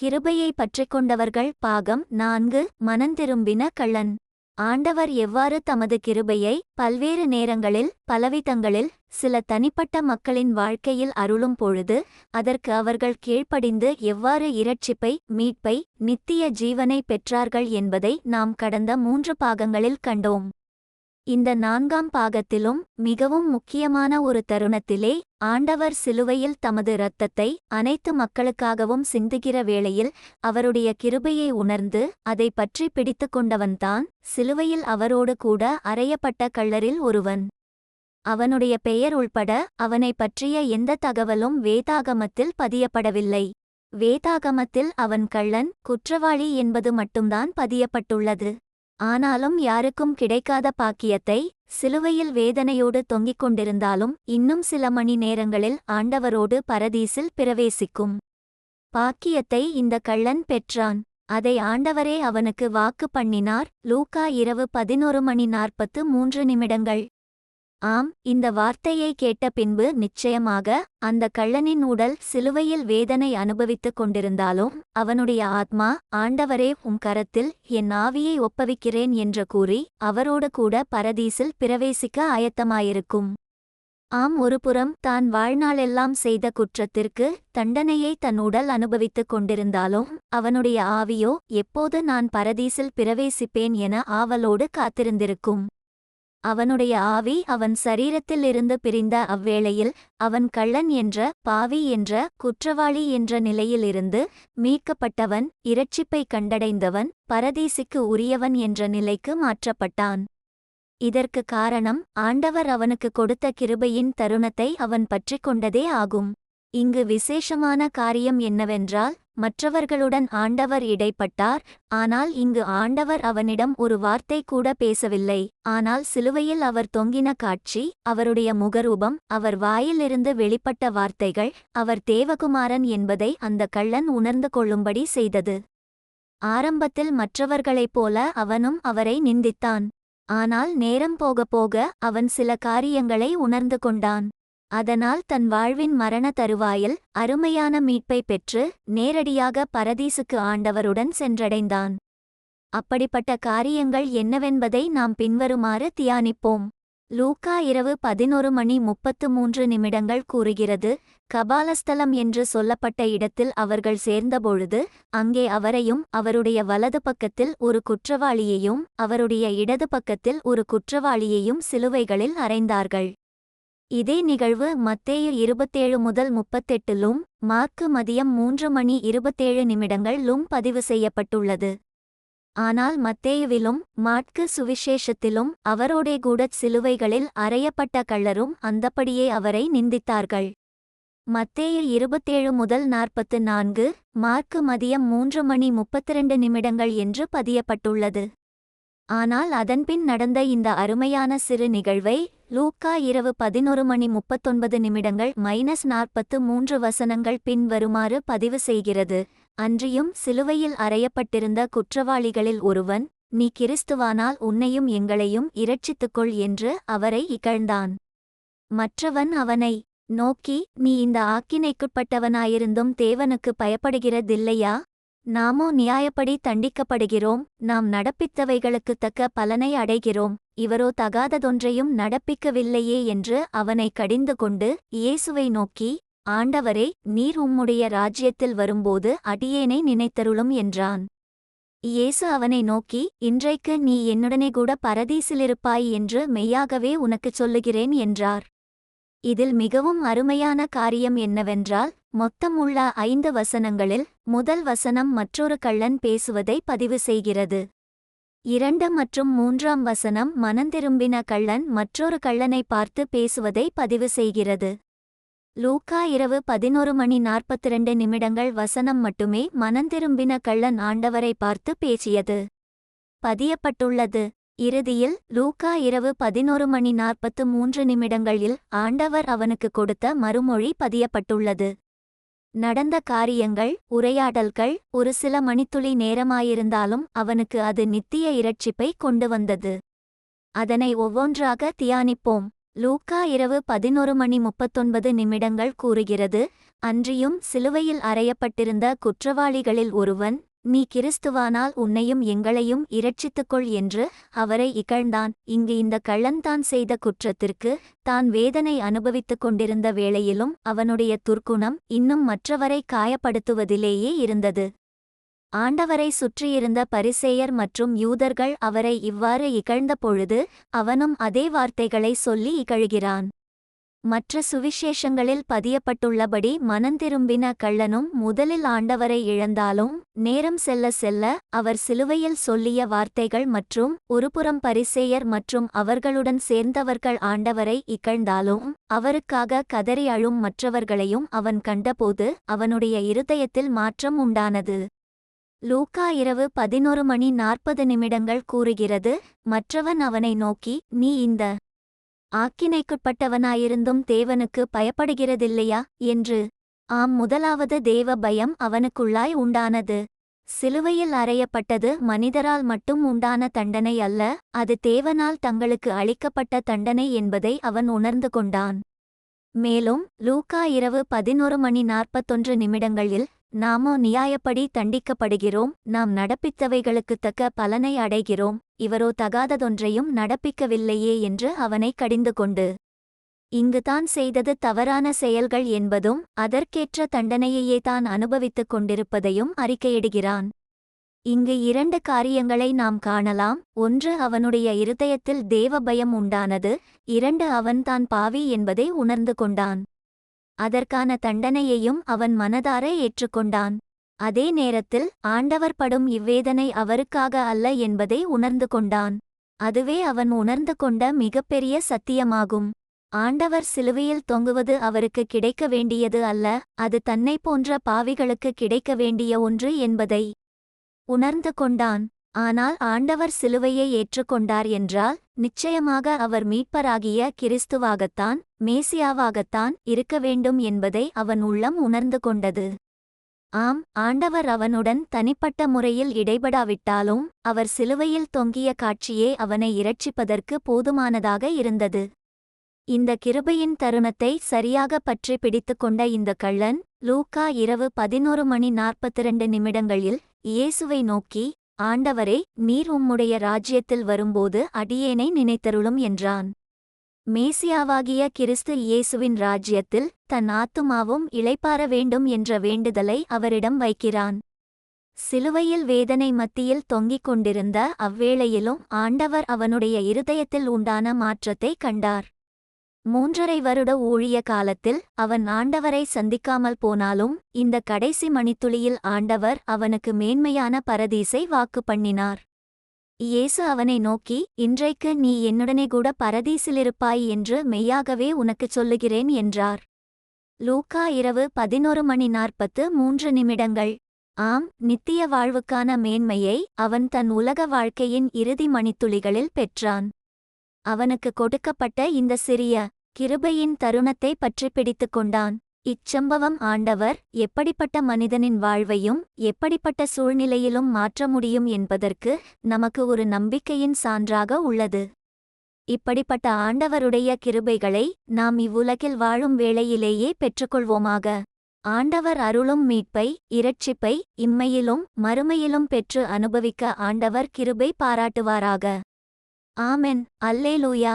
கிருபையை பற்றிக்கொண்டவர்கள் பாகம் 4 மனந்திரும்பின கள்ளன். ஆண்டவர் எவ்வாறு தமது கிருபையை பல்வேறு நேரங்களில் பலவிதங்களில் சில தனிப்பட்ட மக்களின் வாழ்க்கையில் அருளும் பொழுது அதற்கு அவர்கள் கீழ்ப்படிந்து எவ்வாறு இரட்சிப்பை மீட்பை நித்திய ஜீவனை பெற்றார்கள் என்பதை நாம் கடந்த 3 பாகங்களில் கண்டோம். இந்த 4ஆம் பாகத்திலும் மிகவும் முக்கியமான ஒரு தருணத்திலே ஆண்டவர் சிலுவையில் தமது இரத்தத்தை அனைத்து மக்களுக்காகவும் சிந்துகிற வேளையில் அவருடைய கிருபையை உணர்ந்து அதை பற்றி பிடித்து கொண்டவன்தான் சிலுவையில் அவரோடு கூட அறையப்பட்ட கள்ளரில் ஒருவன். அவனுடைய பெயர் உள்பட அவனை பற்றிய எந்த தகவலும் வேதாகமத்தில் பதியப்படவில்லை. வேதாகமத்தில் அவன் கள்ளன் குற்றவாளி என்பது மட்டும்தான் பதியப்பட்டுள்ளது. ஆனாலும் யாருக்கும் கிடைக்காத பாக்கியத்தை சிலுவையில் வேதனையோடு தொங்கிக் கொண்டிருந்தாலும் இன்னும் சில மணி நேரங்களில் ஆண்டவரோடு பரதீசில் பிரவேசிக்கும் பாக்கியத்தை இந்த கள்ளன் பெற்றான். அதை ஆண்டவரே அவனுக்கு வாக்கு பண்ணினார். லூக்கா இரவு 11:43. ஆம், இந்த வார்த்தையை கேட்ட பின்பு நிச்சயமாக அந்த கள்ளனின் உடல் சிலுவையில் வேதனை அனுபவித்துக் கொண்டிருந்தாலும் அவனுடைய ஆத்மா ஆண்டவரே உம் கரத்தில் என் ஆவியை ஒப்புவிக்கிறேன் என்று கூறி அவரோடு கூட பரதீசில் பிரவேசிக்க ஆயத்தமாயிருக்கும். ஆம், ஒருபுறம் தான் வாழ்நாளெல்லாம் செய்த குற்றத்திற்கு தண்டனையை தன் உடல் அனுபவித்துக் கொண்டிருந்தாலும் அவனுடைய ஆவியோ எப்போது நான் பரதீசில் பிரவேசிப்பேன் என ஆவலோடு காத்திருந்திருக்கும். அவனுடைய ஆவி அவன் சரீரத்திலிருந்து பிரிந்த அவ்வேளையில் அவன் கள்ளன் என்ற பாவி என்ற குற்றவாளி என்ற நிலையிலிருந்து மீட்கப்பட்டவன் இரட்சிப்பை கண்டடைந்தவன் பரதீசிக்கு உரியவன் என்ற நிலைக்கு மாற்றப்பட்டான். இதற்கு காரணம் ஆண்டவர் அவனுக்கு கொடுத்த கிருபையின் தருணத்தை அவன் பற்றிக் கொண்டதே ஆகும். இங்கு விசேஷமான காரியம் என்னவென்றால் மற்றவர்களுடன் ஆண்டவர் இடைப்பட்டார். ஆனால் இங்கு ஆண்டவர் அவனிடம் ஒரு வார்த்தை கூட பேசவில்லை. ஆனால் சிலுவையில் அவர் தொங்கின காட்சி, அவருடைய முகரூபம், அவர் வாயிலிருந்து வெளிப்பட்ட வார்த்தைகள் அவர் தேவகுமாரன் என்பதை அந்த கள்ளன் உணர்ந்து கொள்ளும்படி செய்தது. ஆரம்பத்தில் மற்றவர்களைப் போல அவனும் அவரை நிந்தித்தான். ஆனால் நேரம் போக போக அவன் சில காரியங்களை உணர்ந்து கொண்டான். அதனால் தன் வாழ்வின் மரண தருவாயில் அருமையான மீட்பை பெற்று நேரடியாக பரதீசுக்கு ஆண்டவருடன் சென்றடைந்தான். அப்படிப்பட்ட காரியங்கள் என்னவென்பதை நாம் பின்வருமாறு தியானிப்போம். லூக்கா இரவு 11:33 கூறுகிறது. கபாலஸ்தலம் என்று சொல்லப்பட்ட இடத்தில் அவர்கள் சேர்ந்தபொழுது அங்கே அவரையும் அவருடைய வலது பக்கத்தில் ஒரு குற்றவாளியையும் அவருடைய இடது பக்கத்தில் ஒரு குற்றவாளியையும் சிலுவைகளில் அறைந்தார்கள். இதே நிகழ்வு மத்தேயு 27:38 மார்க்கு மதியம் 3:27 பதிவு செய்யப்பட்டுள்ளது. ஆனால் மத்தேயுவிலும் மாற்கு சுவிசேஷத்திலும் அவரோடே கூடச் சிலுவைகளில் அறையப்பட்ட கள்ளரும் அந்தப்படியே அவரை நிந்தித்தார்கள். மத்தேயு 27:44 மார்க்கு மதியம் 3:32 என்று பதியப்பட்டுள்ளது. ஆனால் அதன்பின் நடந்த இந்த அருமையான சிறு நிகழ்வை லூக்கா இரவு 11:39 -43 பின்வருமாறு பதிவு செய்கிறது. அன்றியும் சிலுவையில் அறையப்பட்டிருந்த குற்றவாளிகளில் ஒருவன், நீ கிறிஸ்துவானால் உன்னையும் எங்களையும் இரட்சித்துக்கொள் என்று அவரை இகழ்ந்தான். மற்றவன் அவனை நோக்கி, நீ இந்த ஆக்கினைக்குட்பட்டவனாயிருந்தும் தேவனுக்கு பயப்படுகிறதில்லையா? நாமோ நியாயப்படி தண்டிக்கப்படுகிறோம். நாம் நடப்பித்தவைகளுக்குத் தக்க பலனை அடைகிறோம். இவரோ தகாததொன்றையும் நடப்பிக்கவில்லையே என்று அவனை கடிந்து கொண்டு இயேசுவை நோக்கி, ஆண்டவரே, நீர் உம்முடைய ராஜ்யத்தில் வரும்போது அடியேனை நினைத்தருளும் என்றான். இயேசு அவனை நோக்கி, இன்றைக்கு நீ என்னுடனே கூட பரதீசிலிருப்பாய் என்று மெய்யாகவே உனக்குச் சொல்லுகிறேன் என்றார். இதில் மிகவும் அருமையான காரியம் என்னவென்றால் மொத்தம் உள்ள 5 வசனங்களில் முதல் வசனம் மற்றொரு கள்ளன் பேசுவதை பதிவு செய்கிறது. 2 மற்றும் 3ஆம் வசனம் மனந்திரும்பின கள்ளன் மற்றொரு கள்ளனை பார்த்து பேசுவதை பதிவு செய்கிறது. லூக்கா இரவு 11:42 வசனம் மட்டுமே மனந்திரும்பின கள்ளன் ஆண்டவரை பார்த்து பேசியது பதியப்பட்டுள்ளது. இறுதியில் லூக்கா இரவு 11:43 ஆண்டவர் அவனுக்கு கொடுத்த மறுமொழி பதியப்பட்டுள்ளது. நடந்த காரியங்கள் உரையாடல்கள் ஒரு சில மணித்துளி நேரமாயிருந்தாலும் அவனுக்கு அது நித்திய இரட்சிப்பை கொண்டு வந்தது. அதனை ஒவ்வொன்றாக தியானிப்போம். லூக்கா இரவு 11:39 கூறுகிறது. அன்றியும் சிலுவையில் அறையப்பட்டிருந்த குற்றவாளிகளில் ஒருவன், நீ கிறிஸ்துவானால் உன்னையும் எங்களையும் இரட்சித்துக்கொள் என்று அவரை இகழ்ந்தான். இங்கு இந்த கள்ளன்தான் செய்த குற்றத்திற்கு தான் வேதனை அனுபவித்துக் கொண்டிருந்த வேளையிலும் அவனுடைய துர்க்குணம் இன்னும் மற்றவரை காயப்படுத்துவதிலேயே இருந்தது. ஆண்டவரை சுற்றியிருந்த பரிசேயர் மற்றும் யூதர்கள் அவரை இவ்வாறு இகழ்ந்த பொழுது அவனும் அதே வார்த்தைகளை சொல்லி இகழ்கிறான். மற்ற சுவிசேஷங்களில் பதியப்பட்டுள்ளபடி மனந்திரும்பின கள்ளனும் முதலில் ஆண்டவரை இழந்தாலும் நேரம் செல்ல செல்ல அவர் சிலுவையில் சொல்லிய வார்த்தைகள் மற்றும் ஒருபுறம் பரிசேயர் மற்றும் அவர்களுடன் சேர்ந்தவர்கள் ஆண்டவரை இகழ்ந்தாலும் அவருக்காக கதறி அழும் மற்றவர்களையும் அவன் கண்டபோது அவனுடைய இருதயத்தில் மாற்றம் உண்டானது. லூக்கா இரவு 11:40 கூறுகிறது. மற்றவன் அவனை நோக்கி, நீ இந்த ஆக்கினைக்குட்பட்டவனாயிருந்தும் தேவனுக்கு பயப்படுகிறதில்லையா என்று. ஆம், முதலாவது தேவ பயம் அவனுக்குள்ளாய் உண்டானது. சிலுவையில் அறையப்பட்டது மனிதரால் மட்டும் உண்டான தண்டனை அல்ல, அது தேவனால் தங்களுக்கு அளிக்கப்பட்ட தண்டனை என்பதை அவன் உணர்ந்து கொண்டான். மேலும் லூக்கா இரவு 11:41 நாமோ நியாயப்படி தண்டிக்கப்படுகிறோம், நாம் நடப்பித்தவைகளுக்குத் தக்க பலனை அடைகிறோம், இவரோ தகாததொன்றையும் நடப்பிக்கவில்லையே என்று அவனை கடிந்து கொண்டு, இங்கு தான் செய்தது தவறான செயல்கள் என்பதும் அதற்கேற்ற தண்டனையையே தான் அனுபவித்துக் கொண்டிருப்பதையும் அறிக்கையிடுகிறான். இங்கு 2 காரியங்களை நாம் காணலாம். 1, அவனுடைய இருதயத்தில் தேவ பயம் உண்டானது. 2, அவன் தான் பாவி என்பதை உணர்ந்து கொண்டான். அதற்கான தண்டனையையும் அவன் மனதார ஏற்றுக்கொண்டான். அதே நேரத்தில் ஆண்டவர் படும் இவ்வேதனை அவருக்காக அல்ல என்பதை உணர்ந்து கொண்டான். அதுவே அவன் உணர்ந்து கொண்ட மிகப்பெரிய சத்தியமாகும். ஆண்டவர் சிலுவையில் தொங்குவது அவருக்கு கிடைக்க வேண்டியது அல்ல, அது தன்னை போன்ற பாவிகளுக்கு கிடைக்க வேண்டிய ஒன்று என்பதை உணர்ந்து கொண்டான். ஆனால் ஆண்டவர் சிலுவையை ஏற்றுக்கொண்டார் என்றால் நிச்சயமாக அவர் மீட்பராகிய கிறிஸ்துவாகத்தான், மேசியாவாகத்தான் இருக்க வேண்டும் என்பதை அவன் உள்ளம் உணர்ந்து கொண்டது. ஆம், ஆண்டவர் அவனுடன் தனிப்பட்ட முறையில் இடைபடாவிட்டாலும் அவர் சிலுவையில் தொங்கிய காட்சியே அவனை இரட்சிப்பதற்கு போதுமானதாக இருந்தது. இந்த கிருபையின் தருணத்தை சரியாக பற்றி பிடித்துக்கொண்ட இந்த கள்ளன் லூக்கா இரவு 11:42 இயேசுவை நோக்கி, ஆண்டவரே, நீர் உம்முடைய ராஜ்யத்தில் வரும்போது அடியேனை நினைத்தருளும் என்றான். மேசியாவாகிய கிறிஸ்து இயேசுவின் ராஜ்யத்தில் தன் ஆத்துமாவும் இளைப்பாற வேண்டும் என்ற வேண்டுதலை அவரிடம் வைக்கிறான். சிலுவையில் வேதனை மத்தியில் தொங்கிக் கொண்டிருந்த அவ்வேளையிலும் ஆண்டவர் அவனுடைய இருதயத்தில் உண்டான மாற்றத்தை கண்டார். 3.5 வருட ஊழிய காலத்தில் அவன் ஆண்டவரை சந்திக்காமல் போனாலும் இந்த கடைசி மணித்துளியில் ஆண்டவர் அவனுக்கு மேன்மையான பரதீசை வாக்கு பண்ணினார். இயேசு அவனை நோக்கி, இன்றைக்கு நீ என்னுடனே கூட பரதீசிலிருப்பாய் என்று மெய்யாகவே உனக்குச் சொல்லுகிறேன் என்றார். லூக்கா இரவு 11:43 ஆம், நித்திய வாழ்வுக்கான மேன்மையை அவன் தன் உலக வாழ்க்கையின் இறுதி மணித்துளிகளில் பெற்றான். அவனுக்கு கொடுக்கப்பட்ட இந்த சிறிய கிருபையின் தருணத்தை பற்றி பிடித்துக் கொண்டான். இச்சம்பவம் ஆண்டவர் எப்படிப்பட்ட மனிதனின் வாழ்வையும் எப்படிப்பட்ட சூழ்நிலையிலும் மாற்ற முடியும் என்பதற்கு நமக்கு ஒரு நம்பிக்கையின் சான்றாக உள்ளது. இப்படிப்பட்ட ஆண்டவருடைய கிருபைகளை நாம் இவ்வுலகில் வாழும் வேளையிலேயே பெற்றுக்கொள்வோமாக. ஆண்டவர் அருளும் மீட்பை, இரட்சிப்பை இம்மையிலும் மறுமையிலும் பெற்று அனுபவிக்க ஆண்டவர் கிருபை பாராட்டுவாராக. ஆமென். அல்லேலூயா.